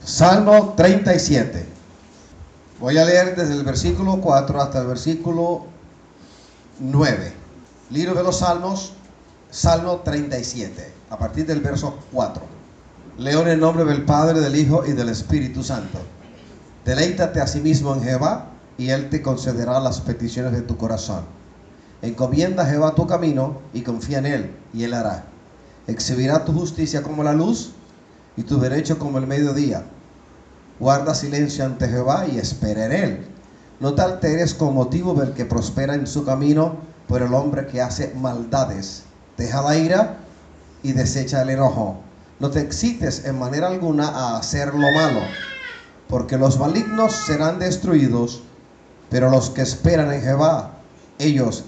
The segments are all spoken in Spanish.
Salmo 37. Voy a leer desde el versículo 4 hasta el versículo 9. Libro de los Salmos, Salmo 37, a partir del verso 4. Leo en el nombre del Padre, del Hijo y del Espíritu Santo. Deleítate a sí mismo en Jehová, y Él te concederá las peticiones de tu corazón. Encomienda a Jehová tu camino, y confía en Él, y Él hará. Exhibirá tu justicia como la luz, y tu derecho como el mediodía. Guarda silencio ante Jehová y espera en Él. No te alteres con motivo del que prospera en su camino, por el hombre que hace maldades. Deja la ira y desecha el enojo. No te excites en manera alguna a hacer lo malo, porque los malignos serán destruidos, pero los que esperan en Jehová, ellos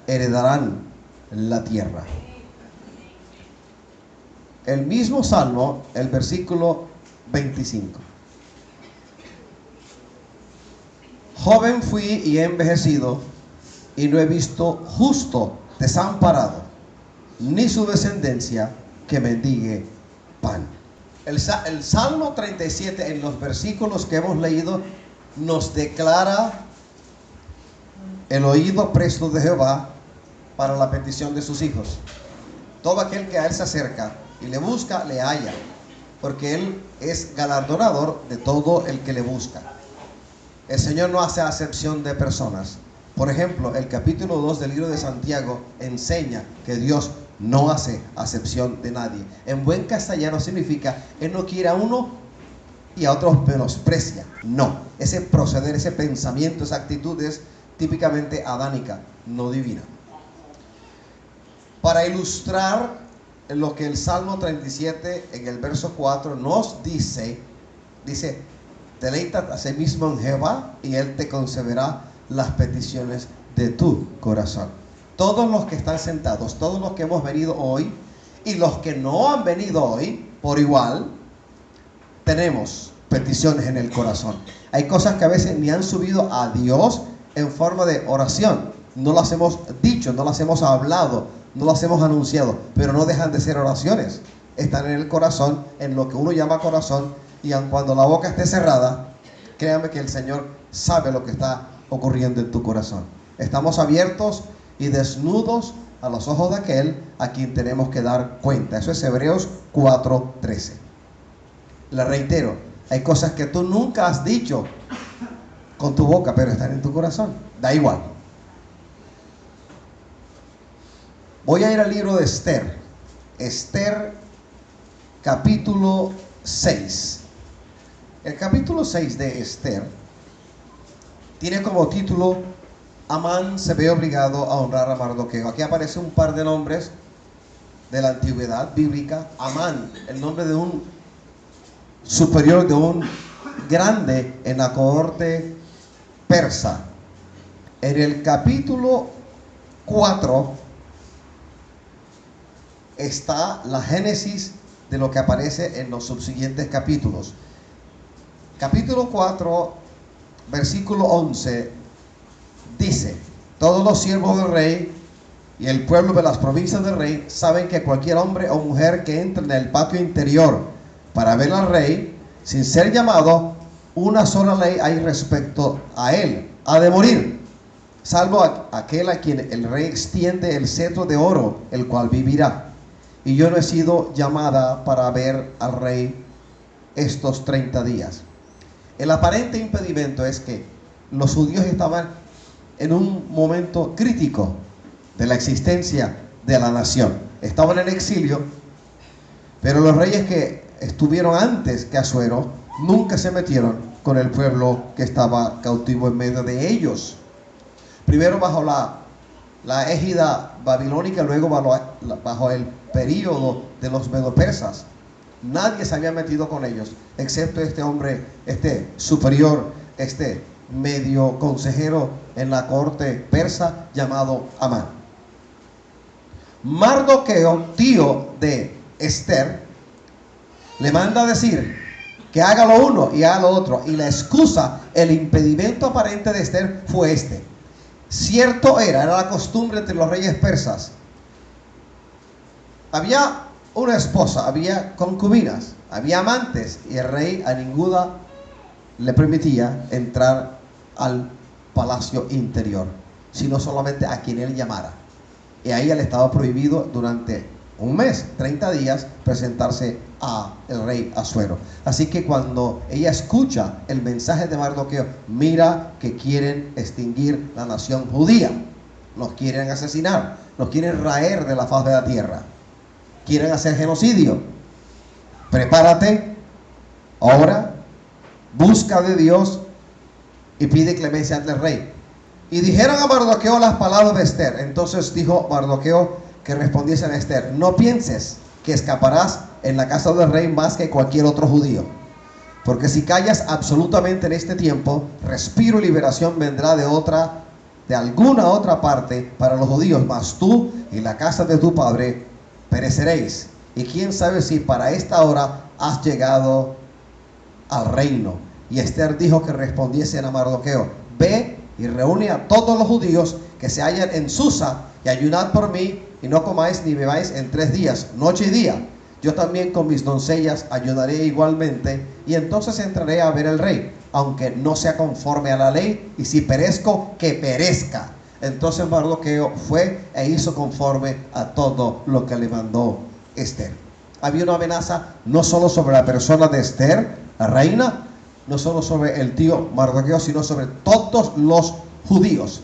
heredarán la tierra. El mismo Salmo, el versículo 25. Joven fui y he envejecido, y no he visto justo desamparado, ni su descendencia que mendigue pan. El Salmo 37, en los versículos que hemos leído, nos declara el oído presto de Jehová para la petición de sus hijos. Todo aquel que a Él se acerca y le busca, le halla, porque Él es galardonador de todo el que le busca. El Señor no hace acepción de personas. Por ejemplo, el capítulo 2 del libro de Santiago enseña que Dios no hace acepción de nadie. En buen castellano significa, Él no quiere a uno y a otros menosprecia. No, ese proceder, ese pensamiento, esa actitud es típicamente adánica, no divina. Para ilustrar lo que el Salmo 37 en el verso 4 nos dice, deleítate a sí mismo en Jehová y Él te concederá las peticiones de tu corazón. Todos los que están sentados, todos los que hemos venido hoy y los que no han venido hoy, por igual, tenemos peticiones en el corazón. Hay cosas que a veces ni han subido a Dios en forma de oración. No las hemos dicho, no las hemos hablado, no las hemos anunciado, pero no dejan de ser oraciones. Están en el corazón, en lo que uno llama corazón, y aun cuando la boca esté cerrada, créame que el Señor sabe lo que está ocurriendo en tu corazón. Estamos abiertos y desnudos a los ojos de aquel a quien tenemos que dar cuenta. Eso es Hebreos 4:13. Le reitero, hay cosas que tú nunca has dicho con tu boca, pero están en tu corazón. Da igual. Voy a ir al libro de Esther. Esther, capítulo 6. El capítulo 6 de Esther tiene como título: Amán se ve obligado a honrar a Mardoqueo. Aquí aparece un par de nombres de la antigüedad bíblica. Amán, el nombre de un superior, de un grande en la cohorte persa. En el capítulo 4 está la génesis de lo que aparece en los subsiguientes capítulos. Capítulo 4, versículo 11, dice: todos los siervos del rey y el pueblo de las provincias del rey saben que cualquier hombre o mujer que entre en el patio interior para ver al rey, sin ser llamado, una sola ley hay respecto a él: ha de morir, salvo aquel a quien el rey extiende el cetro de oro, el cual vivirá. Y yo no he sido llamada para ver al rey estos 30 días. El aparente impedimento es que los judíos estaban en un momento crítico de la existencia de la nación. Estaban en exilio, pero los reyes que estuvieron antes que Asuero nunca se metieron con el pueblo que estaba cautivo en medio de ellos. Primero bajo la égida babilónica, luego bajo el período de los medo-persas. Nadie se había metido con ellos, excepto este hombre, este superior, este medio consejero en la corte persa llamado Amán. Mardoqueo, tío de Esther, le manda a decir que haga lo uno y haga lo otro. Y la excusa, el impedimento aparente de Esther fue este: cierto era la costumbre entre los reyes persas. Había una esposa, había concubinas, había amantes, y el rey a ninguna le permitía entrar al palacio interior, sino solamente a quien él llamara. Y a ella le estaba prohibido durante un mes, 30 días, presentarse a el rey Asuero. Así que cuando ella escucha el mensaje de Mardoqueo, mira que quieren extinguir la nación judía, nos quieren asesinar, nos quieren raer de la faz de la tierra, quieren hacer genocidio. Prepárate, ora, busca de Dios y pide clemencia ante el rey. Y dijeron a Mardoqueo las palabras de Esther. Entonces dijo Mardoqueo que respondiese a Esther: no pienses que escaparás en la casa del rey más que cualquier otro judío, porque si callas absolutamente en este tiempo, respiro y liberación vendrá de alguna otra parte para los judíos, mas tú y la casa de tu padre pereceréis. Y quién sabe si para esta hora has llegado al reino. Y Esther dijo que respondiesen a Mardoqueo: ve y reúne a todos los judíos que se hallan en Susa, y ayunad por mí, y no comáis ni bebáis en 3 días, noche y día. Yo también con mis doncellas ayunaré igualmente, y entonces entraré a ver al rey, aunque no sea conforme a la ley, y si perezco, que perezca. Entonces Mardoqueo fue e hizo conforme a todo lo que le mandó Esther. Había una amenaza no solo sobre la persona de Esther, la reina, no solo sobre el tío Mardoqueo, sino sobre todos los judíos.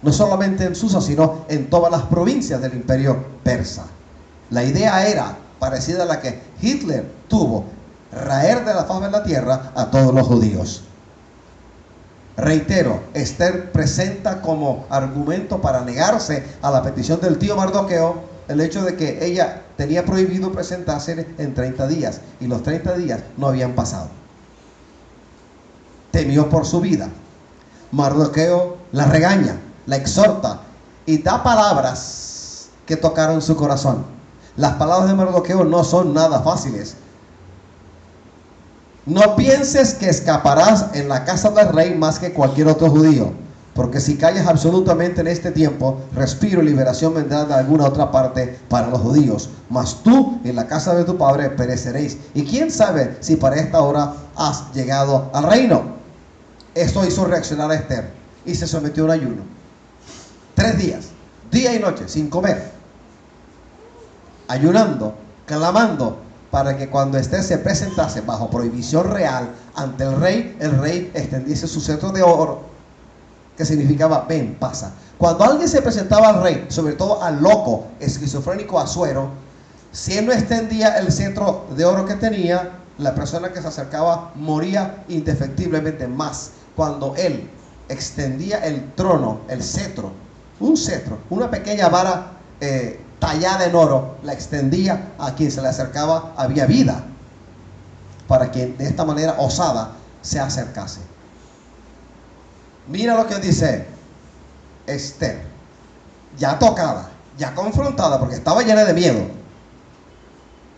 No solamente en Susa, sino en todas las provincias del imperio persa. La idea era parecida a la que Hitler tuvo: raer de la faz de la tierra a todos los judíos. Reitero, Esther presenta como argumento para negarse a la petición del tío Mardoqueo el hecho de que ella tenía prohibido presentarse en 30 días, y los 30 días no habían pasado. Temió por su vida. Mardoqueo la regaña, la exhorta y da palabras que tocaron su corazón. Las palabras de Mardoqueo no son nada fáciles. No pienses que escaparás en la casa del rey más que cualquier otro judío, porque si callas absolutamente en este tiempo, respiro y liberación vendrá de alguna otra parte para los judíos, mas tú en la casa de tu padre pereceréis. Y quién sabe si para esta hora has llegado al reino. Esto hizo reaccionar a Esther, y se sometió a un ayuno. 3 días, día y noche, sin comer, ayunando, clamando, para que cuando Esther se presentase bajo prohibición real ante el rey extendiese su cetro de oro, que significaba: ven, pasa. Cuando alguien se presentaba al rey, sobre todo al loco, esquizofrénico Asuero, si él no extendía el cetro de oro que tenía, la persona que se acercaba moría indefectiblemente. Más cuando él extendía el trono, el cetro, un cetro, una pequeña vara tallada en oro, la extendía a quien se le acercaba, había vida, para que de esta manera osada se acercase. Mira lo que dice Esther, ya tocada, ya confrontada, porque estaba llena de miedo.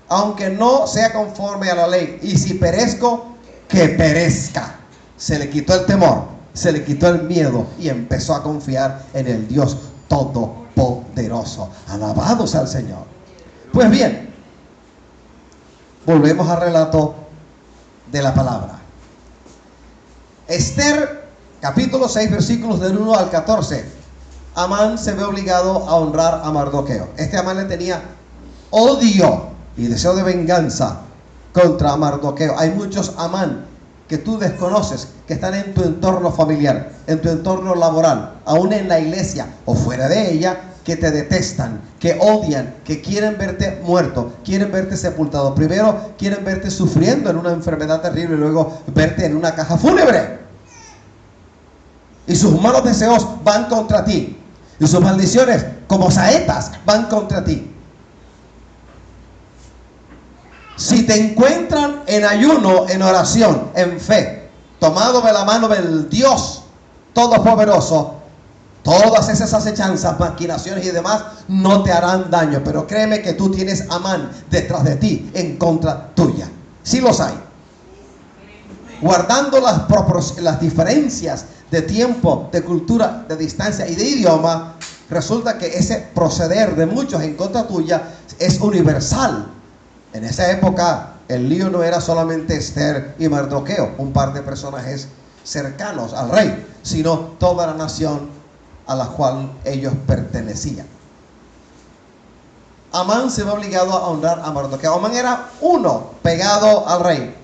Aunque no sea conforme a la ley, y si perezco, que perezca. Se le quitó el temor, se le quitó el miedo, y empezó a confiar en el Dios Todopoderoso. Alabado sea el Señor. Pues bien, volvemos al relato de la palabra. Esther, capítulo 6, versículos del 1 al 14. Amán se ve obligado a honrar a Mardoqueo. Este Amán le tenía odio y deseo de venganza contra Mardoqueo. Hay muchos Amán que tú desconoces, que están en tu entorno familiar, en tu entorno laboral, aún en la iglesia o fuera de ella, que te detestan, que odian, que quieren verte muerto, quieren verte sepultado. Primero quieren verte sufriendo en una enfermedad terrible, y luego verte en una caja fúnebre. Y sus malos deseos van contra ti, y sus maldiciones como saetas van contra ti. Si te encuentran en ayuno, en oración, en fe, tomado de la mano del Dios Todopoderoso, todas esas acechanzas, maquinaciones y demás no te harán daño. Pero créeme que tú tienes Amán detrás de ti, en contra tuya. Sí los hay. Guardando las diferencias de tiempo, de cultura, de distancia y de idioma, Resulta que ese proceder de muchos en contra tuya es universal. En esa época el lío no era solamente Esther y Mardoqueo, un par de personajes cercanos al rey, sino toda la nación a la cual ellos pertenecían. Amán se ve obligado a honrar a Mardoqueo. Amán era uno pegado al rey,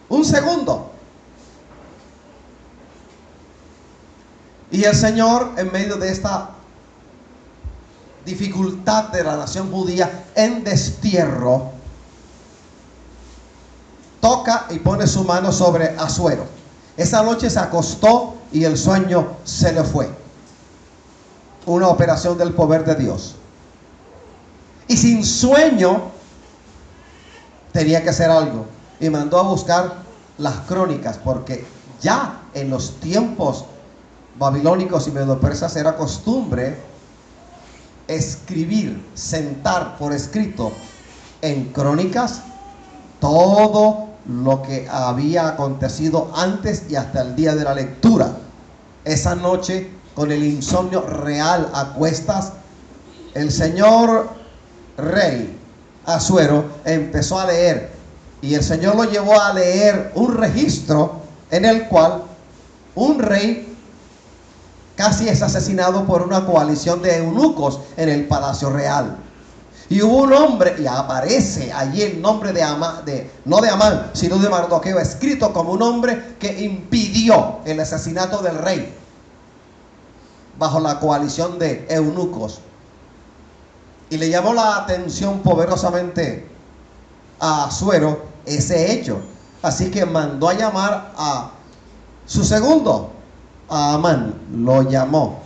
un segundo. Y el Señor, en medio de esta dificultad de la nación judía en destierro, toca y pone su mano sobre Asuero. Esa noche se acostó y el sueño se le fue. Una operación del poder de Dios. Y sin sueño tenía que hacer algo. Y mandó a buscar las crónicas, porque ya en los tiempos babilónicos y medopersas era costumbre escribir, sentar por escrito en crónicas todo lo que había acontecido antes y hasta el día de la lectura. Esa noche, con el insomnio real a cuestas, el señor rey Asuero empezó a leer, y el Señor lo llevó a leer un registro en el cual un rey casi es asesinado por una coalición de eunucos en el palacio real. Y hubo un hombre, y aparece allí el nombre de Amán, no de Amán, sino de Mardoqueo, escrito como un hombre que impidió el asesinato del rey bajo la coalición de eunucos. Y le llamó la atención poderosamente a Asuero ese hecho. Así que mandó a llamar a su segundo, a Amán. Lo llamó.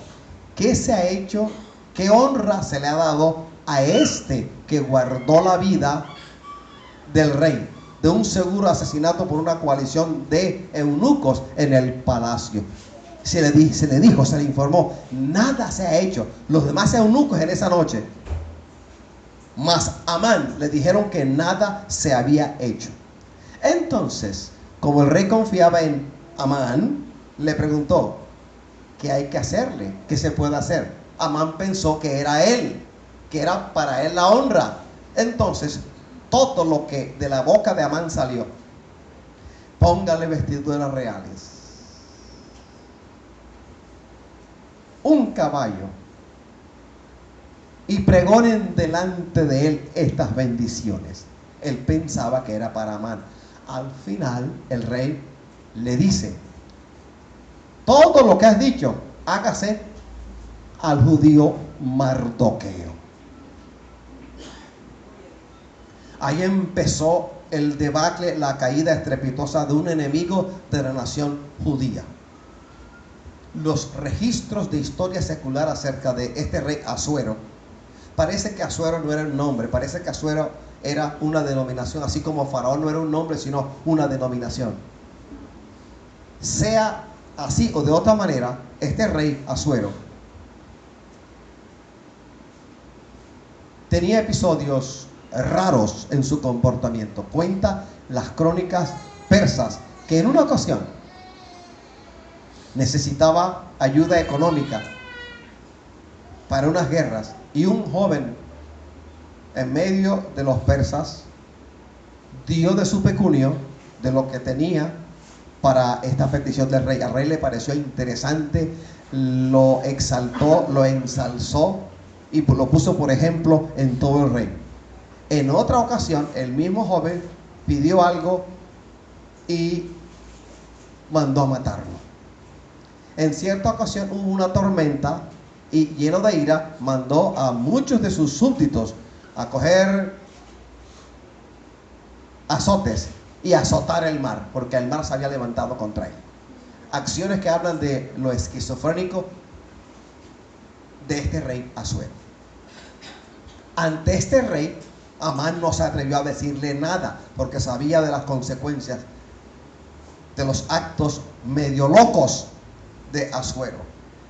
¿Qué se ha hecho? ¿Qué honra se le ha dado a este que guardó la vida del rey de un seguro asesinato por una coalición de eunucos en el palacio? Se le informó, nada se ha hecho. Los demás eunucos en esa noche, mas Amán, le dijeron que nada se había hecho. Entonces, como el rey confiaba en Amán, le preguntó, ¿qué hay que hacerle? ¿Qué se puede hacer? Amán pensó que era él, que era para él la honra. Entonces, todo lo que de la boca de Amán salió: póngale vestiduras reales, un caballo, y pregonen delante de él estas bendiciones. Él pensaba que era para Amán. Al final, el rey le dice: todo lo que has dicho, hágase al judío Mardoqueo. Ahí empezó el debacle, la caída estrepitosa de un enemigo de la nación judía. Los registros de historia secular acerca de este rey Asuero, parece que Asuero no era un nombre, parece que Asuero era una denominación, así como Faraón no era un nombre, sino una denominación. Sea así o de otra manera, este rey Asuero tenía episodios raros en su comportamiento. Cuenta las crónicas persas que en una ocasión necesitaba ayuda económica para unas guerras, y un joven en medio de los persas dio de su pecunio, de lo que tenía, para esta petición del rey. Al rey le pareció interesante, lo exaltó, lo ensalzó y lo puso por ejemplo en todo el reino. En otra ocasión, el mismo joven pidió algo y mandó a matarlo. En cierta ocasión hubo una tormenta y, lleno de ira, mandó a muchos de sus súbditos a coger azotes y azotar el mar, porque el mar se había levantado contra él. Acciones que hablan de lo esquizofrénico de este rey Asuero. Ante este rey, Amán no se atrevió a decirle nada, porque sabía de las consecuencias de los actos medio locos de Asuero.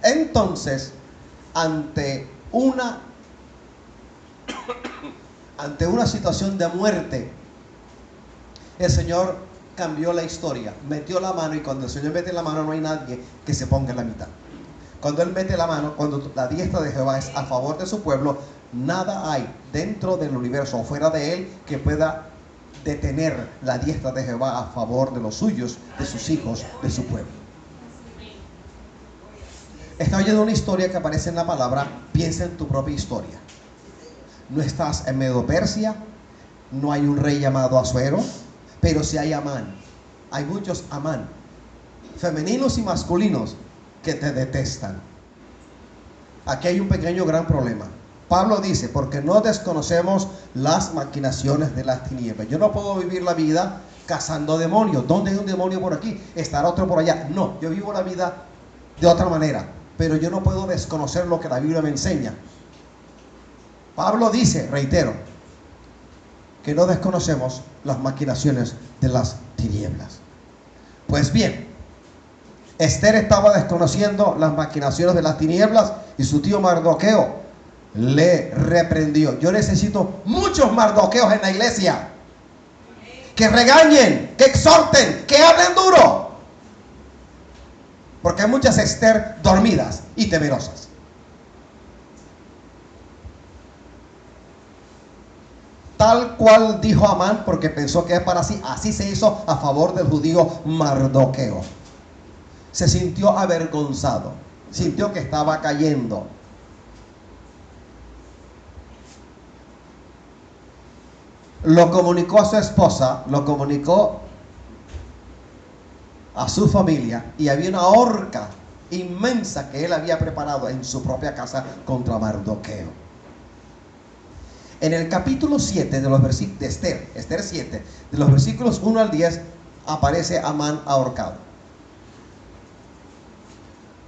Entonces, ante una situación de muerte, el Señor cambió la historia, metió la mano, y cuando el Señor mete la mano no hay nadie que se ponga en la mitad. Cuando Él mete la mano, cuando la diestra de Jehová es a favor de su pueblo, nada hay dentro del universo o fuera de Él que pueda detener la diestra de Jehová a favor de los suyos, de sus hijos, de su pueblo. Estás oyendo una historia que aparece en la palabra. Piensa en tu propia historia. No estás en Medo Persia, no hay un rey llamado Asuero, pero sí hay Amán. Hay muchos Amán, femeninos y masculinos, que te detestan. Aquí hay un pequeño gran problema. Pablo dice, porque no desconocemos las maquinaciones de las tinieblas. Yo no puedo vivir la vida cazando demonios. ¿Dónde hay un demonio por aquí? ¿Estará otro por allá? No, yo vivo la vida de otra manera, pero yo no puedo desconocer lo que la Biblia me enseña. Pablo dice, reitero, que no desconocemos las maquinaciones de las tinieblas. Pues bien, Esther estaba desconociendo las maquinaciones de las tinieblas y su tío Mardoqueo le reprendió. Yo necesito muchos Mardoqueos en la iglesia, que regañen, que exhorten, que hablen duro, porque hay muchas Esther dormidas y temerosas. Tal cual dijo Amán, porque pensó que es para sí, así se hizo a favor del judío Mardoqueo. Se sintió avergonzado, sintió que estaba cayendo. Lo comunicó a su esposa, lo comunicó a su familia, y había una horca inmensa que él había preparado en su propia casa contra Mardoqueo. En el capítulo 7 de los versículos de Esther 7, de los versículos 1 al 10, aparece Amán ahorcado.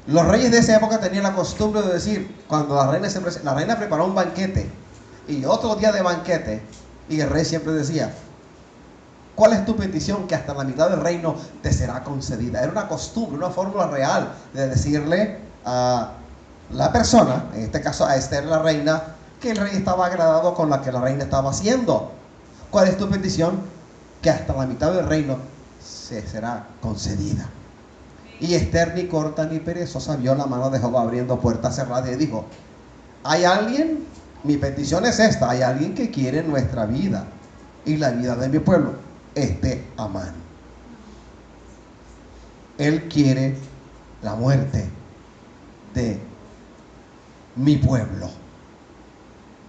Los reyes de esa época tenían la costumbre de decir, cuando la reina preparó un banquete y otro día de banquete, y el rey siempre decía, ¿cuál es tu petición que hasta la mitad del reino te será concedida? Era una costumbre, una fórmula real de decirle a la persona, en este caso a Esther la reina, que el rey estaba agradado con la que la reina estaba haciendo. ¿Cuál es tu petición? Que hasta la mitad del reino se será concedida. Y Esther, ni corta ni perezosa, vio la mano de Jehová abriendo puertas cerradas y dijo, hay alguien, mi petición es esta, hay alguien que quiere nuestra vida y la vida de mi pueblo, Amán. Él quiere la muerte de mi pueblo.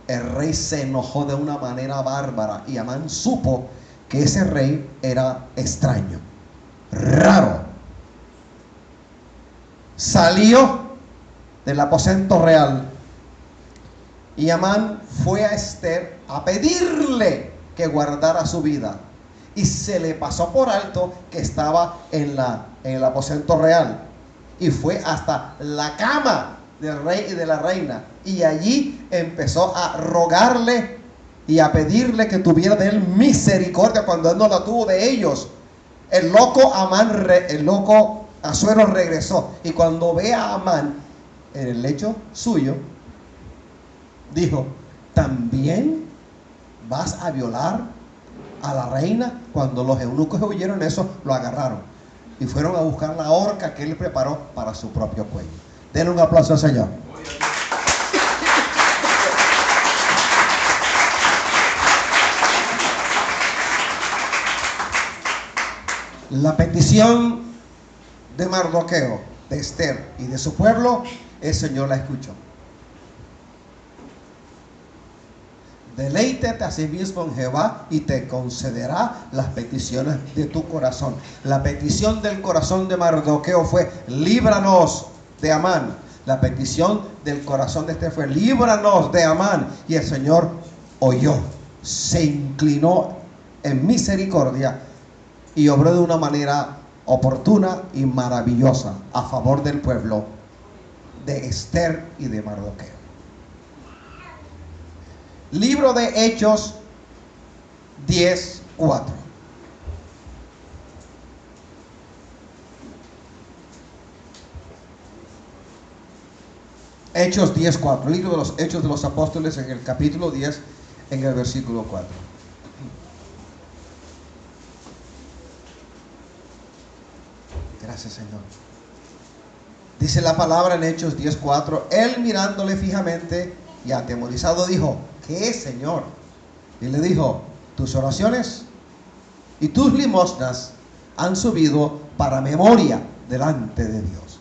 El rey se enojó de una manera bárbara y Amán supo que ese rey era extraño, raro. Salió del aposento real y Amán fue a Esther a pedirle que guardara su vida, y se le pasó por alto que estaba en el aposento real, y fue hasta la cama del rey y de la reina, y allí empezó a rogarle y a pedirle que tuviera de él misericordia cuando él no la tuvo de ellos. El loco Asuero regresó, y cuando ve a Amán en el lecho suyo, dijo, ¿también vas a violar a la reina? Cuando los eunucos oyeron eso, lo agarraron y fueron a buscar la horca que él preparó para su propio cuello. Denle un aplauso al Señor. La petición de Mardoqueo, de Esther y de su pueblo, el Señor la escuchó. Deleítate a sí mismo en Jehová y te concederá las peticiones de tu corazón. La petición del corazón de Mardoqueo fue, líbranos de Amán. La petición del corazón de Esther fue, líbranos de Amán. Y el Señor oyó, se inclinó en misericordia y obró de una manera oportuna y maravillosa a favor del pueblo de Esther y de Mardoqueo. Libro de Hechos 10:4. Hechos 10:4. Libro de los Hechos de los Apóstoles, en el capítulo 10, en el versículo 4. Gracias, Señor. Dice la palabra en Hechos 10:4, él mirándole fijamente y atemorizado dijo, ¿qué es, Señor? Y le dijo, tus oraciones y tus limosnas han subido para memoria delante de Dios.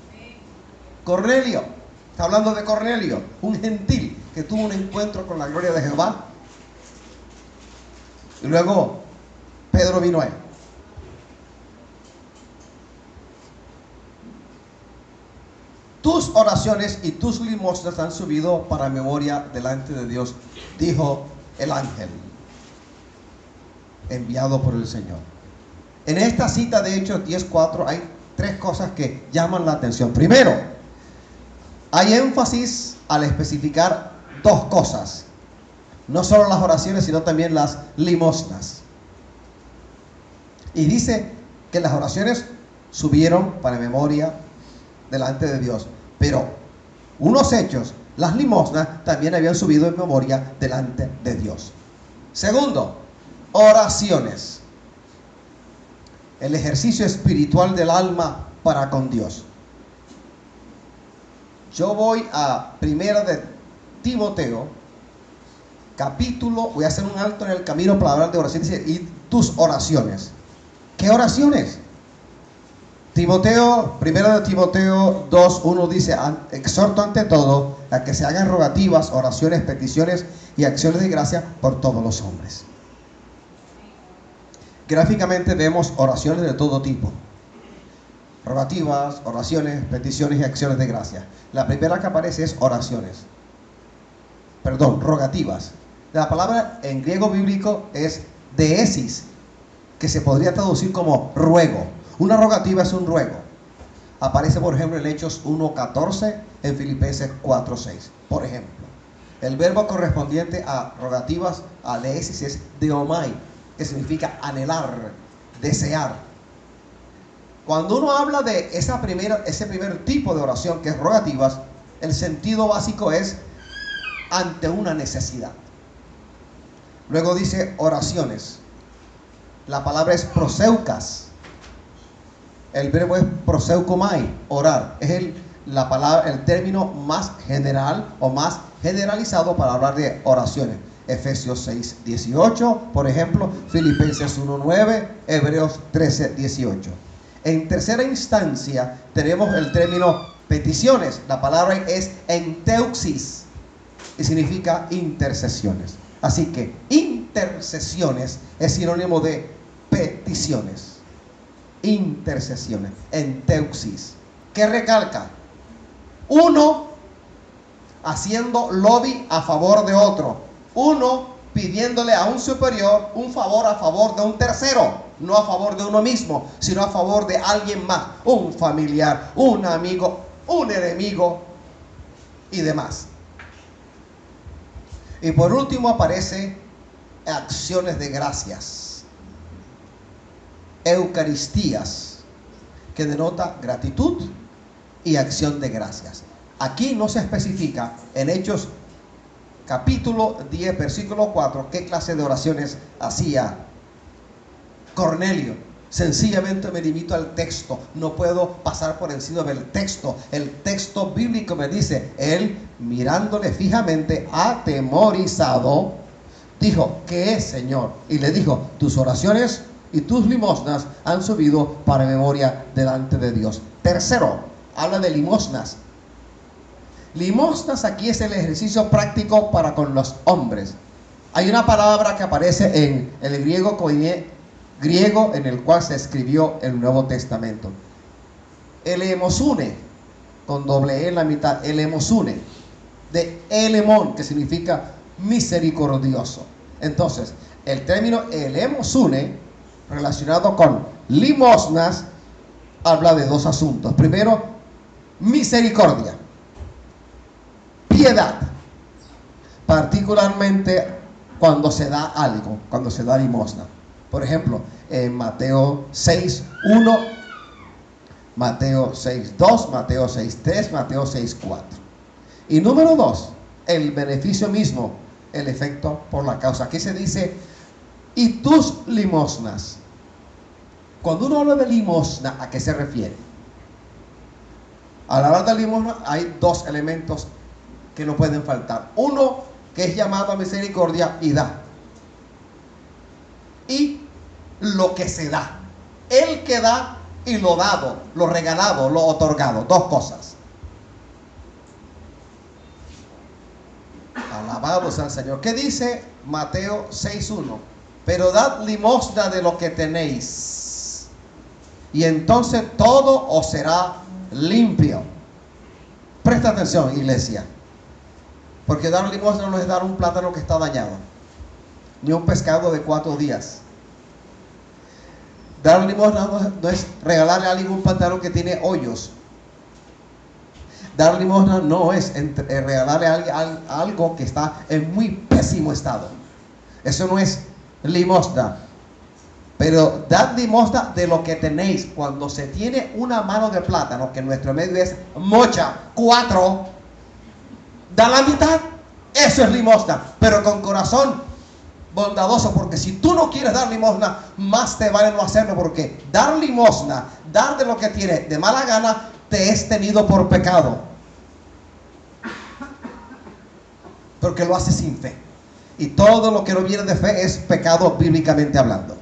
Cornelio, está hablando de Cornelio, un gentil que tuvo un encuentro con la gloria de Jehová. Y luego Pedro vino a él. Tus oraciones y tus limosnas han subido para memoria delante de Dios, dijo el ángel enviado por el Señor. En esta cita de Hechos 10:4 hay tres cosas que llaman la atención. Primero, hay énfasis al especificar dos cosas. No solo las oraciones, sino también las limosnas. Y dice que las oraciones subieron para memoria delante de Dios. Pero unos hechos, las limosnas también habían subido en memoria delante de Dios. Segundo, oraciones. El ejercicio espiritual del alma para con Dios. Yo voy a Primera de Timoteo, capítulo, voy a hacer un alto en el camino para hablar de oraciones y tus oraciones. ¿Qué oraciones? Primera de Timoteo 2:1 dice, exhorto ante todo a que se hagan rogativas, oraciones, peticiones y acciones de gracia por todos los hombres. Gráficamente vemos oraciones de todo tipo. Rogativas, oraciones, peticiones y acciones de gracia. La primera que aparece es rogativas. La palabra en griego bíblico es deesis, que se podría traducir como ruego. Una rogativa es un ruego. Aparece, por ejemplo, en Hechos 1:14, en Filipenses 4:6. Por ejemplo, el verbo correspondiente a rogativas, a deesis, es deomai, que significa anhelar, desear. Cuando uno habla de ese primer tipo de oración, que es rogativas, el sentido básico es ante una necesidad. Luego dice oraciones. La palabra es proseukas. El verbo es proseukomai, orar. Es el término más general o más generalizado para hablar de oraciones. Efesios 6:18, por ejemplo, Filipenses 1:9, Hebreos 13:18. En tercera instancia tenemos el término peticiones. La palabra es enteuxis y significa intercesiones. Así que intercesiones es sinónimo de peticiones. Intercesiones, enteuxis. ¿Qué recalca? Uno haciendo lobby a favor de otro. Uno pidiéndole a un superior un favor a favor de un tercero. No a favor de uno mismo, sino a favor de alguien más. Un familiar, un amigo, un enemigo y demás. Y por último aparece acciones de gracias. Eucaristías, que denota gratitud y acción de gracias. Aquí no se especifica en Hechos capítulo 10, versículo 4, qué clase de oraciones hacía Cornelio. Sencillamente me limito al texto, no puedo pasar por encima del texto. El texto bíblico me dice, él mirándole fijamente, atemorizado, dijo, ¿qué es, Señor? Y le dijo, tus oraciones y tus limosnas han subido para memoria delante de Dios. Tercero, habla de limosnas. Limosnas aquí es el ejercicio práctico para con los hombres. Hay una palabra que aparece en el griego en el cual se escribió el Nuevo Testamento. Elemosune, con doble E en la mitad, elemosune, de elemón, que significa misericordioso. Entonces, el término elemosune relacionado con limosnas habla de dos asuntos. Primero, misericordia, piedad, particularmente cuando se da algo, cuando se da limosna. Por ejemplo, en Mateo 6:1, Mateo 6:2, Mateo 6:3, Mateo 6:4. Y número 2, el beneficio mismo, el efecto por la causa. Aquí se dice, y tus limosnas. Cuando uno habla de limosna, ¿a qué se refiere? Al hablar de limosna hay dos elementos que no pueden faltar. Uno, que es llamado a misericordia y da. Y lo que se da. El que da y lo dado, lo regalado, lo otorgado. Dos cosas. Alabado sea el Señor. ¿Qué dice Mateo 6:1? Pero dad limosna de lo que tenéis, y entonces todo os será limpio. Presta atención, iglesia, porque dar limosna no es dar un plátano que está dañado, ni un pescado de 4 días. Dar limosna no es regalarle a alguien un pantalón que tiene hoyos. Dar limosna no es regalarle a alguien algo que está en muy pésimo estado. Eso no es limosna. Pero dad limosna de lo que tenéis. Cuando se tiene una mano de plátano, que en nuestro medio es mocha, 4, da la mitad. Eso es limosna, pero con corazón bondadoso, porque si tú no quieres dar limosna, más te vale no hacerlo, porque dar limosna, dar de lo que tienes de mala gana, te es tenido por pecado, porque lo haces sin fe, y todo lo que no viene de fe es pecado bíblicamente hablando.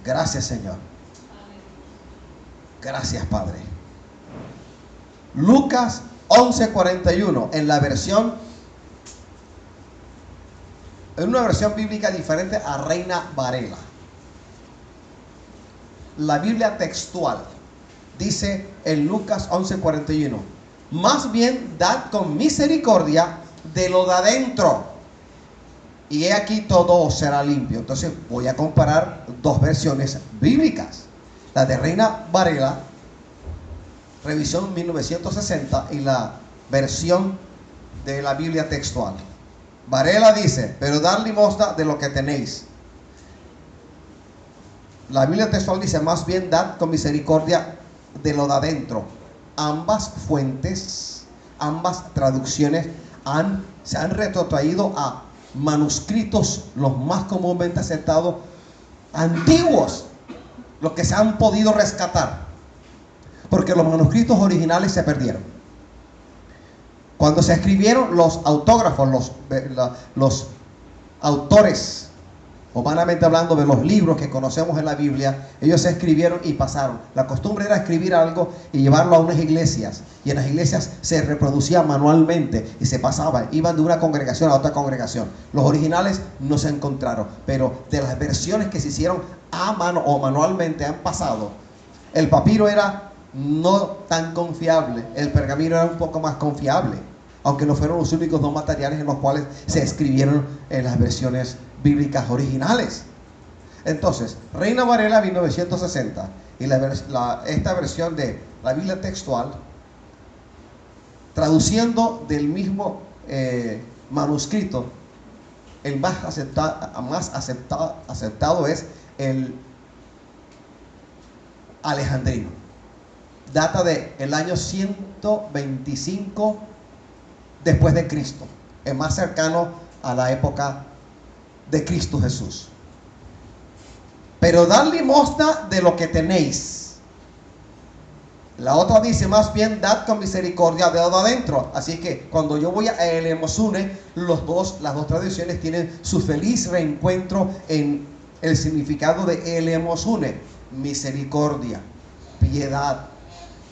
Gracias, Señor. Gracias, Padre. Lucas 11:41, en la versión, en una versión bíblica diferente a Reina Varela. La Biblia textual dice en Lucas 11:41, más bien dad con misericordia de lo de adentro, y he aquí todo será limpio. Entonces voy a comparar dos versiones bíblicas, la de Reina Varela, revisión 1960, y la versión de la Biblia textual. Varela dice, pero dad limosna de lo que tenéis. La Biblia textual dice, más bien dad con misericordia de lo de adentro. Ambas fuentes, ambas traducciones se han retrotraído a manuscritos, los más comúnmente aceptados, antiguos, los que se han podido rescatar, porque los manuscritos originales se perdieron. Cuando se escribieron, los autógrafos, los autores, humanamente hablando, de los libros que conocemos en la Biblia, ellos se escribieron y pasaron. La costumbre era escribir algo y llevarlo a unas iglesias, y en las iglesias se reproducía manualmente y se pasaba, iban de una congregación a otra congregación. Los originales no se encontraron, pero de las versiones que se hicieron a mano o manualmente han pasado. El papiro era no tan confiable, el pergamino era un poco más confiable, aunque no fueron los únicos dos materiales en los cuales se escribieron en las versiones bíblicas originales. Entonces, Reina Varela 1960 y esta versión de la Biblia textual, traduciendo del mismo manuscrito, el más aceptado es el alejandrino. Data del año 125 después de Cristo, es más cercano a la época de Cristo Jesús. Pero dad limosna de lo que tenéis. La otra dice, más bien dad con misericordia de lo de adentro. Así que cuando yo voy a Elemosune, las dos traducciones tienen su feliz reencuentro en el significado de Elemosune: misericordia, piedad,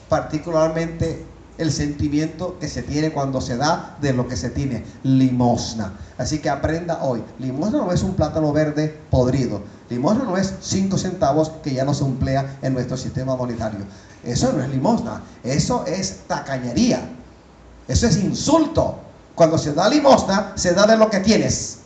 particularmente el sentimiento que se tiene cuando se da de lo que se tiene, limosna. Así que aprenda hoy, limosna no es un plátano verde podrido, limosna no es 5 centavos que ya no se emplea en nuestro sistema monetario. Eso no es limosna, eso es tacañería, eso es insulto. Cuando se da limosna, se da de lo que tienes.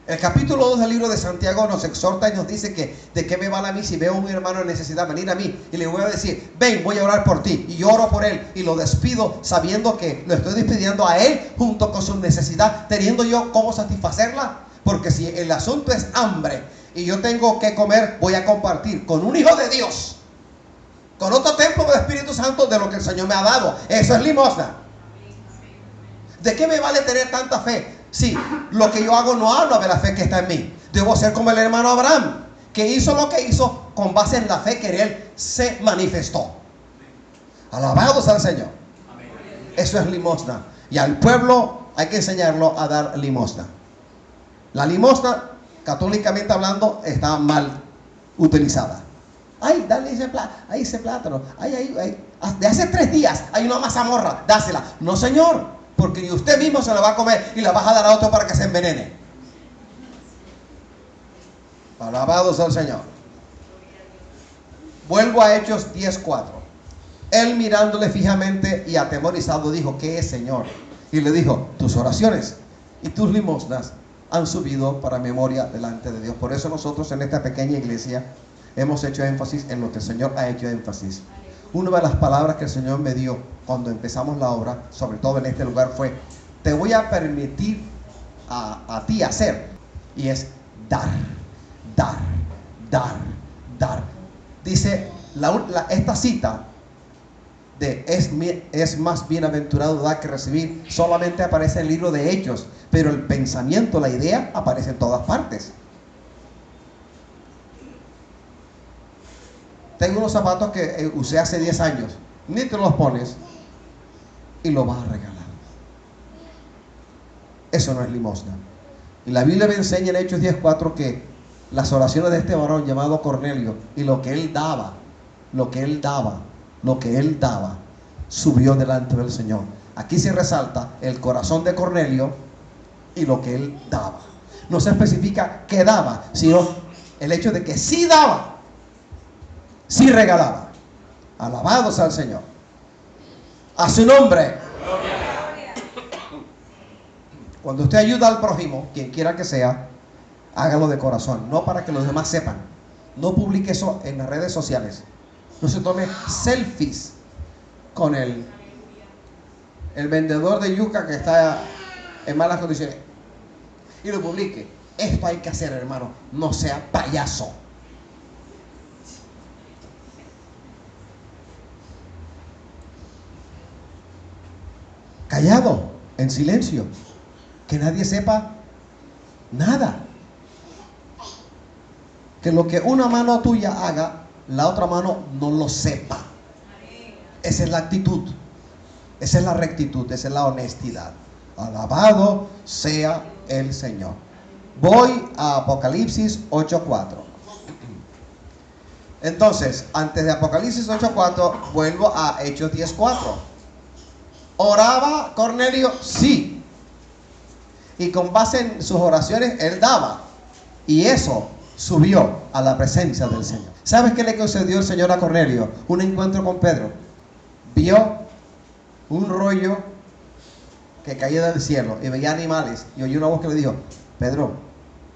El capítulo 2 del libro de Santiago nos exhorta y nos dice que de qué me vale a mí si veo a un hermano en necesidad venir a mí y le voy a decir, ven, voy a orar por ti, y yo oro por él y lo despido sabiendo que lo estoy despidiendo a él junto con su necesidad, teniendo yo cómo satisfacerla. Porque si el asunto es hambre y yo tengo que comer, voy a compartir con un hijo de Dios, con otro templo del Espíritu Santo, de lo que el Señor me ha dado. Eso es limosna. ¿De qué me vale tener tanta fe? Sí, lo que yo hago no habla de la fe que está en mí. Debo ser como el hermano Abraham, que hizo lo que hizo con base en la fe que él se manifestó. Alabado sea el Señor. Eso es limosna. Y al pueblo hay que enseñarlo a dar limosna. La limosna, católicamente hablando, está mal utilizada. Ay, dale ese plátano. De hace 3 días hay una mazamorra, dásela. No, señor, porque usted mismo se la va a comer y la vas a dar a otro para que se envenene. Alabado sea el Señor. Vuelvo a Hechos 10:4. Él mirándole fijamente y atemorizado dijo: ¿qué es, Señor? Y le dijo: tus oraciones y tus limosnas han subido para memoria delante de Dios. Por eso nosotros en esta pequeña iglesia hemos hecho énfasis en lo que el Señor ha hecho énfasis. Una de las palabras que el Señor me dio cuando empezamos la obra, sobre todo en este lugar, fue: te voy a permitir a ti hacer. Y es dar, dar, dar, dar. Dice esta cita de es más bienaventurado dar que recibir, solamente aparece en el libro de Hechos, pero el pensamiento, la idea, aparece en todas partes. Tengo unos zapatos que usé hace 10 años, ni te los pones y los vas a regalar. Eso no es limosna. Y la Biblia me enseña en Hechos 10:4 que las oraciones de este varón llamado Cornelio y lo que él daba, subió delante del Señor. Aquí se resalta el corazón de Cornelio y lo que él daba. No se especifica qué daba, sino el hecho de que sí daba, sí regalaba. Alabado sea el Señor. A su nombre. Cuando usted ayuda al prójimo, quien quiera que sea, hágalo de corazón, no para que los demás sepan. No publique eso en las redes sociales. No se tome selfies con el vendedor de yuca que está en malas condiciones y lo publique. Esto hay que hacer, hermano. No sea payaso. Callado, en silencio, que nadie sepa nada. Que lo que una mano tuya haga, la otra mano no lo sepa. Esa es la actitud, esa es la rectitud, esa es la honestidad. Alabado sea el Señor. Voy a Apocalipsis 8:4. Entonces, antes de Apocalipsis 8:4, vuelvo a Hechos 10:4. ¿Oraba Cornelio? Sí. Y con base en sus oraciones, él daba. Y eso subió a la presencia del Señor. ¿Sabes qué le concedió el Señor a Cornelio? Un encuentro con Pedro. Vio un rollo que caía del cielo y veía animales y oyó una voz que le dijo: Pedro,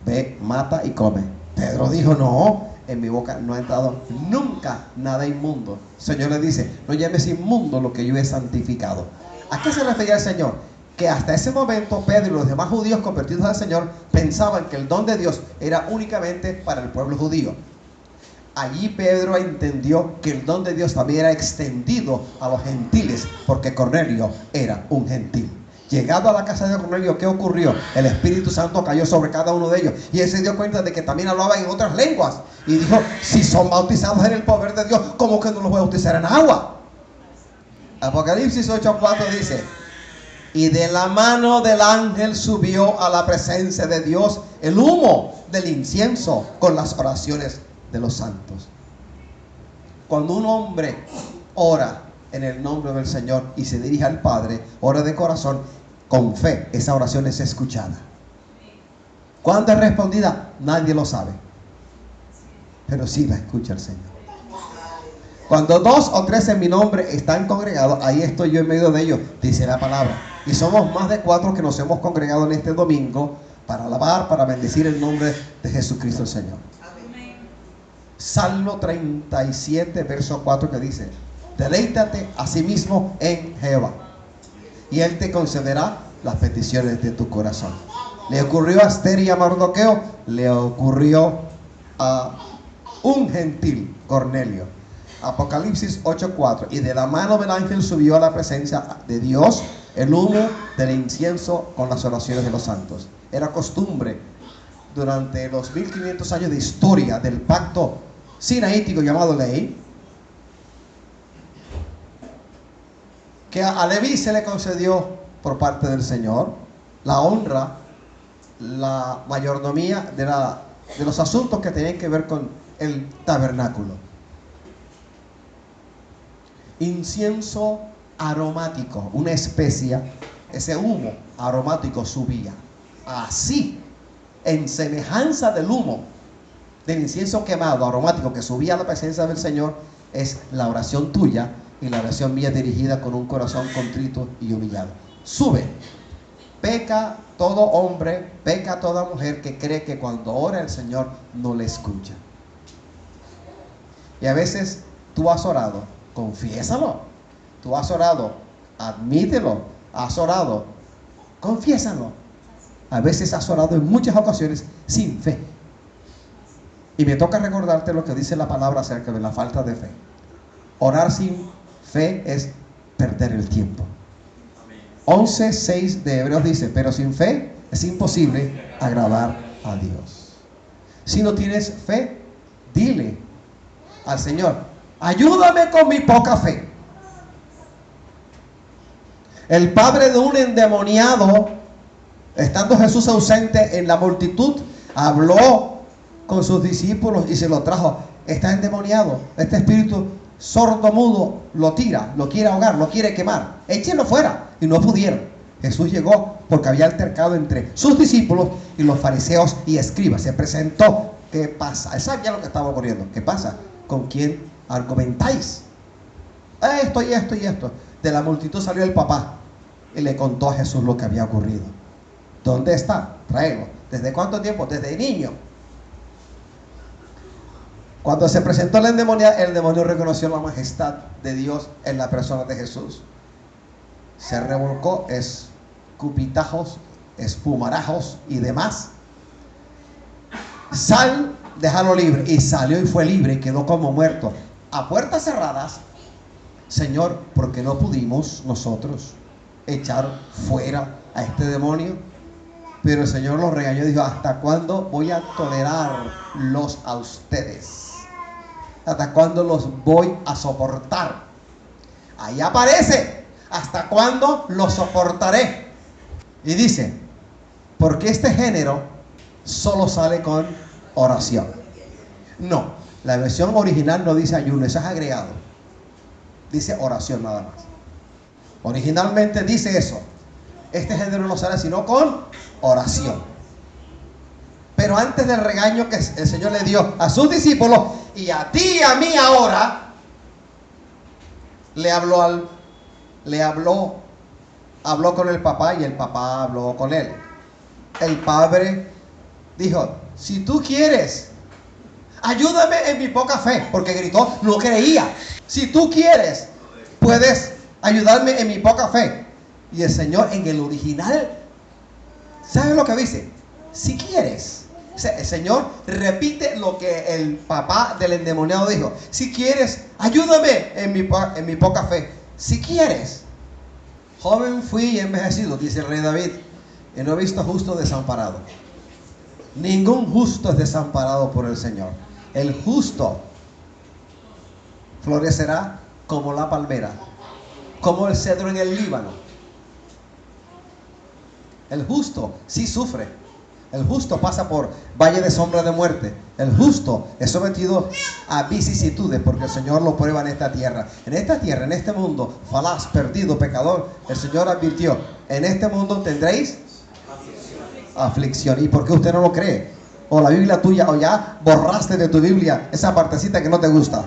ve, mata y come. Pedro dijo: no, en mi boca no ha entrado nunca nada inmundo. El Señor le dice: no llames inmundo lo que yo he santificado. ¿A qué se refería el Señor? Que hasta ese momento Pedro y los demás judíos convertidos al Señor pensaban que el don de Dios era únicamente para el pueblo judío. Allí Pedro entendió que el don de Dios también era extendido a los gentiles, porque Cornelio era un gentil. Llegado a la casa de Cornelio, ¿qué ocurrió? El Espíritu Santo cayó sobre cada uno de ellos y él se dio cuenta de que también hablaban en otras lenguas y dijo: si son bautizados en el poder de Dios, ¿cómo que no los voy a bautizar en agua? Apocalipsis 8:4 dice: y de la mano del ángel subió a la presencia de Dios el humo del incienso con las oraciones de los santos. Cuando un hombre ora en el nombre del Señor y se dirige al Padre, ora de corazón, con fe, esa oración es escuchada. ¿Cuándo es respondida? Nadie lo sabe, pero sí la escucha el Señor. Cuando 2 o 3 en mi nombre están congregados, ahí estoy yo en medio de ellos, dice la palabra. Y somos más de 4 que nos hemos congregado en este domingo para alabar, para bendecir el nombre de Jesucristo el Señor. Amén. Salmo 37, verso 4, que dice: deleítate a sí mismo en Jehová y Él te concederá las peticiones de tu corazón. Le ocurrió a Esther y a Mardoqueo, le ocurrió a un gentil, Cornelio. Apocalipsis 8:4. Y de la mano del ángel subió a la presencia de Dios el humo del incienso con las oraciones de los santos. Era costumbre durante los 1500 años de historia del pacto sinaítico llamado ley, que a Leví se le concedió por parte del Señor la honra, la mayordomía de los asuntos que tenían que ver con el tabernáculo. Incienso aromático, una especia, ese humo aromático subía. Así, en semejanza del humo del incienso quemado aromático que subía a la presencia del Señor, es la oración tuya y la oración mía dirigida con un corazón contrito y humillado. Sube. Peca todo hombre, peca toda mujer que cree que cuando ora el Señor no le escucha. Y a veces tú has orado, confiésalo. Tú has orado, admítelo. Has orado, confiésalo. A veces has orado en muchas ocasiones sin fe. Y me toca recordarte lo que dice la palabra acerca de la falta de fe. Orar sin fe es perder el tiempo. 11:6 de Hebreos dice, pero sin fe es imposible agradar a Dios. Si no tienes fe, dile al Señor, ayúdame con mi poca fe. El padre de un endemoniado, estando Jesús ausente en la multitud, habló con sus discípulos y se lo trajo. Está endemoniado, este espíritu sordo, mudo, lo tira, lo quiere ahogar, lo quiere quemar. Échenlo fuera. Y no pudieron. Jesús llegó porque había altercado entre sus discípulos y los fariseos y escribas. Se presentó. ¿Qué pasa? Él sabía lo que estaba ocurriendo. ¿Qué pasa? ¿Con quién argumentáis? Esto y esto y esto. De la multitud salió el papá y le contó a Jesús lo que había ocurrido. ¿Dónde está? Tráelo. ¿Desde cuánto tiempo? Desde niño. Cuando se presentó el demonio reconoció la majestad de Dios en la persona de Jesús. Se revolcó, escupitajos, espumarajos y demás. Sal, déjalo libre. Y salió y fue libre y quedó como muerto. A puertas cerradas, Señor, porque no pudimos nosotros echar fuera a este demonio. Pero el Señor los regañó y dijo, ¿hasta cuándo voy a tolerarlos a ustedes? ¿Hasta cuándo los voy a soportar? Ahí aparece. ¿Hasta cuándo lo soportaré? Y dice, porque este género solo sale con oración. No, la versión original no dice ayuno, eso es agregado. Dice oración nada más. Originalmente dice eso. Este género no sale sino con oración. Pero antes del regaño que el Señor le dio a sus discípulos y a ti y a mí ahora, habló con el papá y el papá habló con él. El padre dijo, si tú quieres, ayúdame en mi poca fe, porque gritó, no creía. Si tú quieres, puedes ayudarme en mi poca fe. Y el Señor en el original, ¿sabe lo que dice? Si quieres. El Señor repite lo que el papá del endemoniado dijo. Si quieres, ayúdame en mi poca fe. Si quieres. Joven fui y envejecido, dice el rey David, y no he visto justo desamparado. Ningún justo es desamparado por el Señor. El justo florecerá como la palmera, como el cedro en el Líbano. El justo sí sufre. El justo pasa por valle de sombra de muerte. El justo es sometido a vicisitudes porque el Señor lo prueba en esta tierra. En esta tierra, en este mundo, falaz, perdido, pecador, el Señor advirtió, en este mundo tendréis aflicción. ¿Y por qué usted no lo cree? O la Biblia tuya, o ya borraste de tu Biblia esa partecita que no te gusta.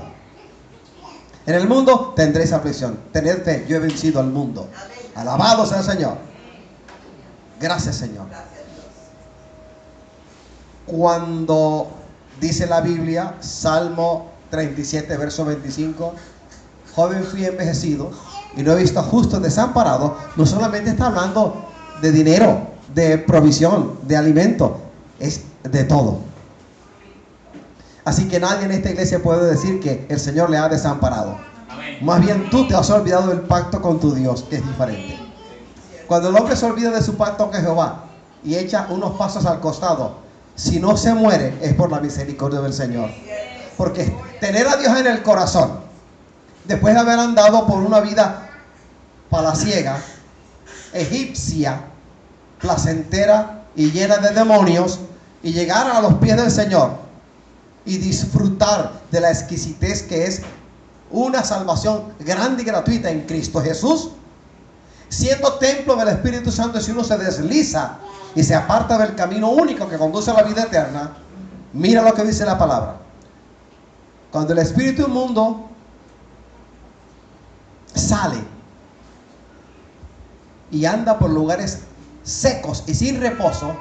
En el mundo tendréis aflicción. Tened fe, yo he vencido al mundo. Alabado sea el Señor. Gracias, Señor. Cuando dice la Biblia, Salmo 37, verso 25, joven fui envejecido y no he visto justos desamparados, no solamente está hablando de dinero, de provisión, de alimento, es de todo. Así que nadie en esta iglesia puede decir que el Señor le ha desamparado. Amén. Más bien tú te has olvidado del pacto con tu Dios, que es diferente. Cuando el hombre se olvida de su pacto con Jehová y echa unos pasos al costado si no se muere, es por la misericordia del Señor. Porque tener a Dios en el corazón, después de haber andado por una vida palaciega, egipcia, placentera y llena de demonios, y llegar a los pies del Señor y disfrutar de la exquisitez que es una salvación grande y gratuita en Cristo Jesús, siendo templo del Espíritu Santo. Si uno se desliza y se aparta del camino único que conduce a la vida eterna, mira lo que dice la palabra. Cuando el espíritu inmundo sale y anda por lugares secos y sin reposo,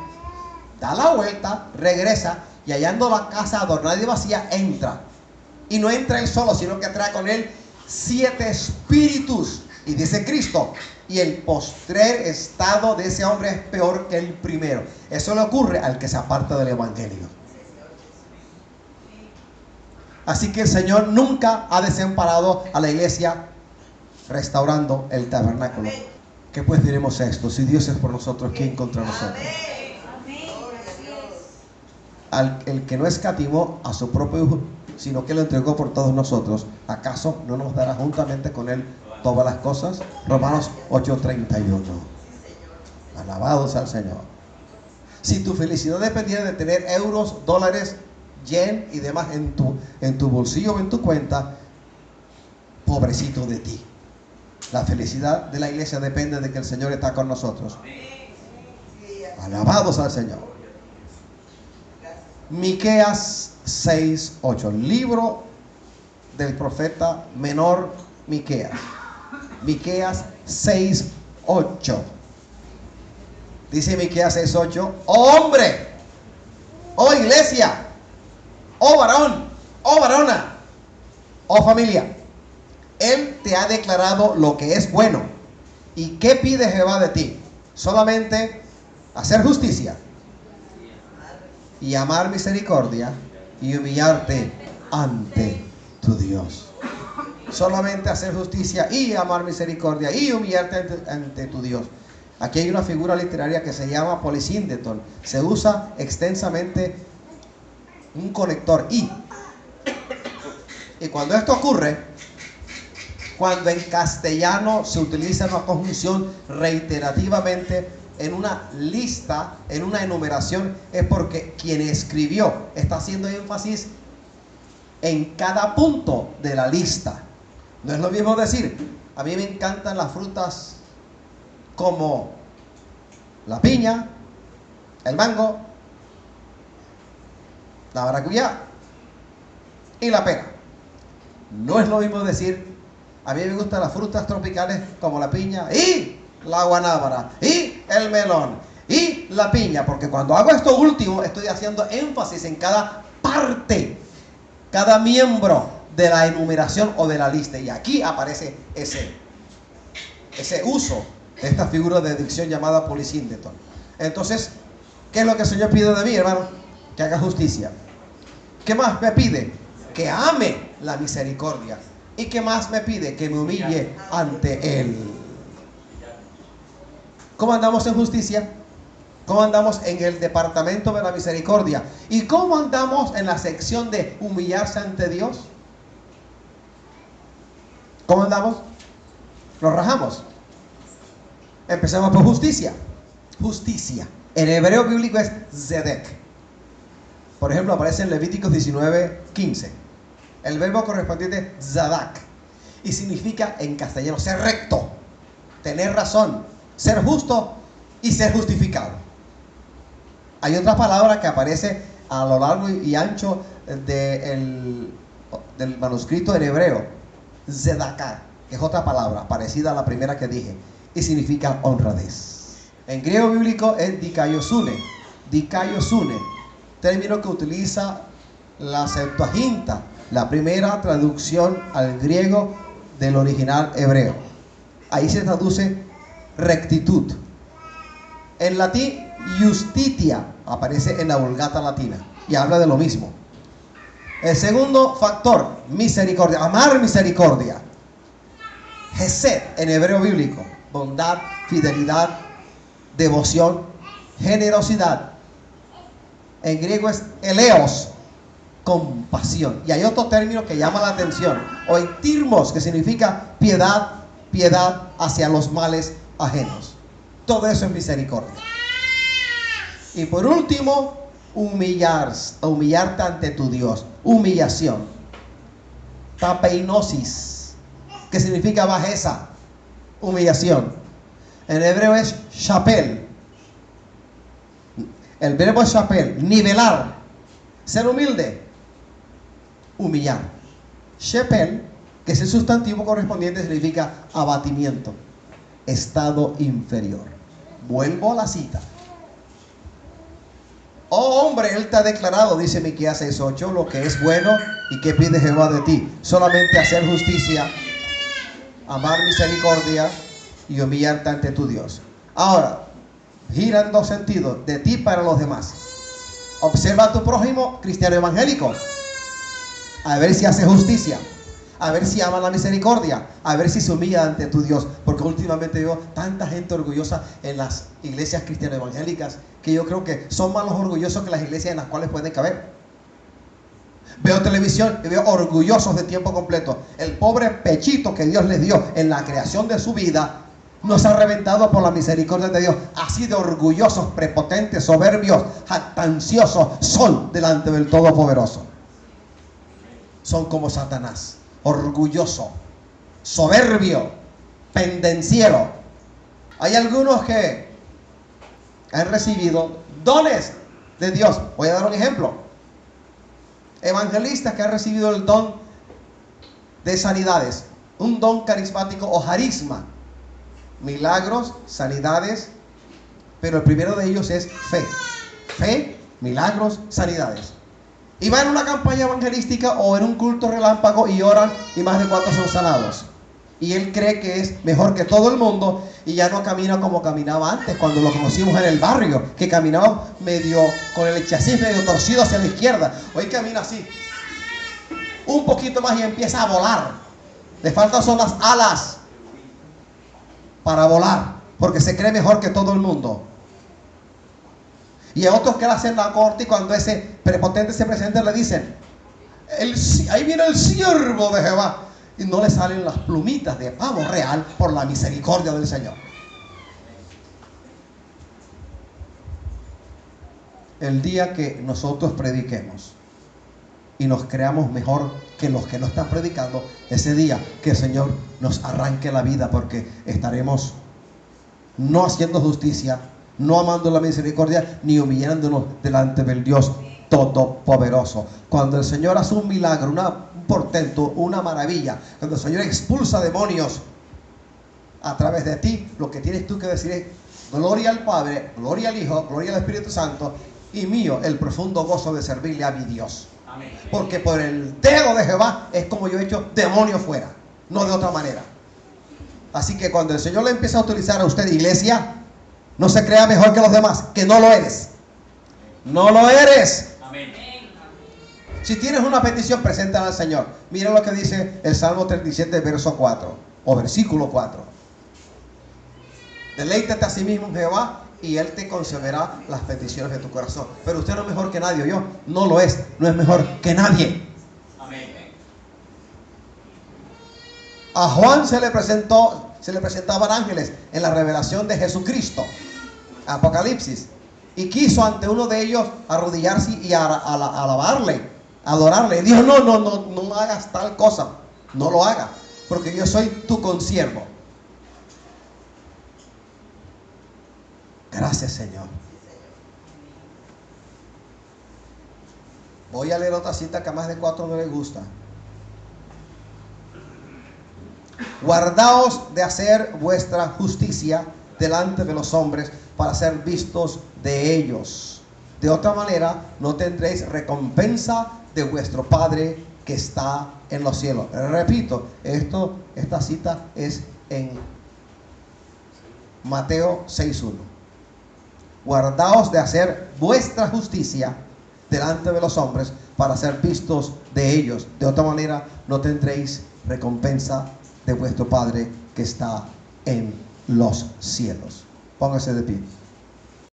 da la vuelta, regresa, y hallando la casa adornada y vacía, entra. Y no entra él solo, sino que trae con él 7 espíritus. Y dice Cristo, y el postrer estado de ese hombre es peor que el primero. Eso le ocurre al que se aparta del evangelio. Así que el Señor nunca ha desamparado a la iglesia restaurando el tabernáculo. ¿Qué pues diremos a esto? Si Dios es por nosotros, ¿quién contra nosotros? El que no escatimó a su propio Hijo, sino que lo entregó por todos nosotros, ¿acaso no nos dará juntamente con él todas las cosas? Romanos 8:31. Alabados al Señor. Si tu felicidad dependiera de tener euros, dólares, yen y demás en tu bolsillo o en tu cuenta, pobrecito de ti. La felicidad de la iglesia depende de que el Señor está con nosotros. Alabados al Señor. Miqueas 6:8, libro del profeta menor Miqueas. Miqueas 6:8. Dice Miqueas 6:8, oh hombre, oh iglesia, oh varón, oh varona, oh familia, Él te ha declarado lo que es bueno. ¿Y qué pide Jehová de ti? Solamente hacer justicia y amar misericordia y humillarte ante tu Dios. Solamente hacer justicia y amar misericordia y humillarte ante tu Dios. Aquí hay una figura literaria que se llama polisíndeton. Se usa extensamente un conector y cuando esto ocurre, cuando en castellano se utiliza una conjunción reiterativamente en una lista, en una enumeración, es porque quien escribió está haciendo énfasis en cada punto de la lista. No es lo mismo decir, a mí me encantan las frutas como la piña, el mango, la maracuyá y la pera. No es lo mismo decir, a mí me gustan las frutas tropicales como la piña y la guanábana y el melón y la piña, porque cuando hago esto último estoy haciendo énfasis en cada parte, cada miembro de la enumeración o de la lista, y aquí aparece ese uso de esta figura de dicción llamada polisíndeton. Entonces, ¿qué es lo que el Señor pide de mí, hermano? Que haga justicia. ¿Qué más me pide? Que ame la misericordia. ¿Y qué más me pide? Que me humille ante Él. ¿Cómo andamos en justicia? ¿Cómo andamos en el departamento de la misericordia? ¿Y cómo andamos en la sección de humillarse ante Dios? ¿Cómo andamos? Nos rajamos. Empecemos por justicia. Justicia. En hebreo bíblico es zedek. Por ejemplo, aparece en Levíticos 19:15. El verbo correspondiente zadak. Y significa en castellano ser recto, tener razón, ser justo y ser justificado. Hay otra palabra que aparece a lo largo y ancho del manuscrito en hebreo, zedaká, que es otra palabra parecida a la primera que dije, y significa honradez. En griego bíblico es dikaiosune, término que utiliza la Septuaginta, la primera traducción al griego del original hebreo. Ahí se traduce rectitud. En latín, justitia, aparece en la Vulgata latina y habla de lo mismo. El segundo factor, misericordia, amar misericordia. Hesed en hebreo bíblico, bondad, fidelidad, devoción, generosidad. En griego es eleos, compasión. Y hay otro término que llama la atención, oitirmos, que significa piedad, piedad hacia los males ajenos. Todo eso es misericordia. Y por último, humillarte ante tu Dios. Humillación. Tapeinosis, que significa bajeza, humillación. En hebreo es shapel. El verbo es shapel, nivelar, ser humilde, humillar. Shepel, que es el sustantivo correspondiente, significa abatimiento, estado inferior. Vuelvo a la cita. Oh hombre, Él te ha declarado, dice Miqueas 6:8, lo que es bueno y que pide Jehová de ti. Solamente hacer justicia, amar misericordia y humillarte ante tu Dios. Ahora, gira en dos sentidos, de ti para los demás. Observa a tu prójimo cristiano evangélico, a ver si hace justicia, a ver si ama la misericordia, a ver si se humilla ante tu Dios. Porque últimamente veo tanta gente orgullosa en las iglesias cristiano evangélicas que yo creo que son más los orgullosos que las iglesias en las cuales pueden caber. Veo televisión y veo orgullosos de tiempo completo. El pobre pechito que Dios les dio en la creación de su vida no se ha reventado por la misericordia de Dios. Así de orgullosos, prepotentes, soberbios, jactanciosos son delante del Todopoderoso. Son como Satanás, orgulloso, soberbio, pendenciero. Hay algunos que han recibido dones de Dios. Voy a dar un ejemplo. Evangelistas que han recibido el don de sanidades, un don carismático o carisma, milagros, sanidades, pero el primero de ellos es fe. Fe, milagros, sanidades. Y van en una campaña evangelística o en un culto relámpago y oran y más de 4 son sanados. Y él cree que es mejor que todo el mundo y ya no camina como caminaba antes, cuando lo conocimos en el barrio, que caminaba medio con el chasis medio torcido hacia la izquierda. Hoy camina así, un poquito más y empieza a volar. Le faltan son las alas para volar, porque se cree mejor que todo el mundo. Y a otros que le hacen la corte y cuando ese prepotente se presenta le dicen, ahí viene el siervo de Jehová. Y no le salen las plumitas de pavo real por la misericordia del Señor. El día que nosotros prediquemos y nos creamos mejor que los que no están predicando, ese día que el Señor nos arranque la vida, porque estaremos no haciendo justicia, no amando la misericordia, ni humillándonos delante del Dios Todopoderoso. Cuando el Señor hace un milagro, un portento, una maravilla, cuando el Señor expulsa demonios a través de ti, lo que tienes tú que decir es gloria al Padre, gloria al Hijo, gloria al Espíritu Santo, y mío el profundo gozo de servirle a mi Dios. Amén. Porque por el dedo de Jehová es como yo he hecho demonios fuera, no de otra manera. Así que cuando el Señor le empieza a utilizar a usted, iglesia, no se crea mejor que los demás, que no lo eres. No lo eres. Amén. Si tienes una petición, preséntala al Señor. Mira lo que dice el Salmo 37, verso 4, o versículo 4. Deleítate a sí mismo en Jehová y Él te concederá las peticiones de tu corazón. Pero usted no es mejor que nadie, yo no lo es, no es mejor que nadie. Amén. A Juan se le presentaban ángeles en la revelación de Jesucristo, Apocalipsis, y quiso ante uno de ellos arrodillarse y alabarle, adorarle. Y dijo, no hagas tal cosa, no lo hagas, porque yo soy tu consiervo. Gracias, Señor. Voy a leer otra cita que a más de 4 no les gusta. Guardaos de hacer vuestra justicia delante de los hombres para ser vistos de ellos. De otra manera no tendréis recompensa de vuestro Padre que está en los cielos. Repito, esta cita es en Mateo 6:1. Guardaos de hacer vuestra justicia delante de los hombres para ser vistos de ellos. De otra manera no tendréis recompensa de vuestro Padre que está en los cielos. Póngase de pie.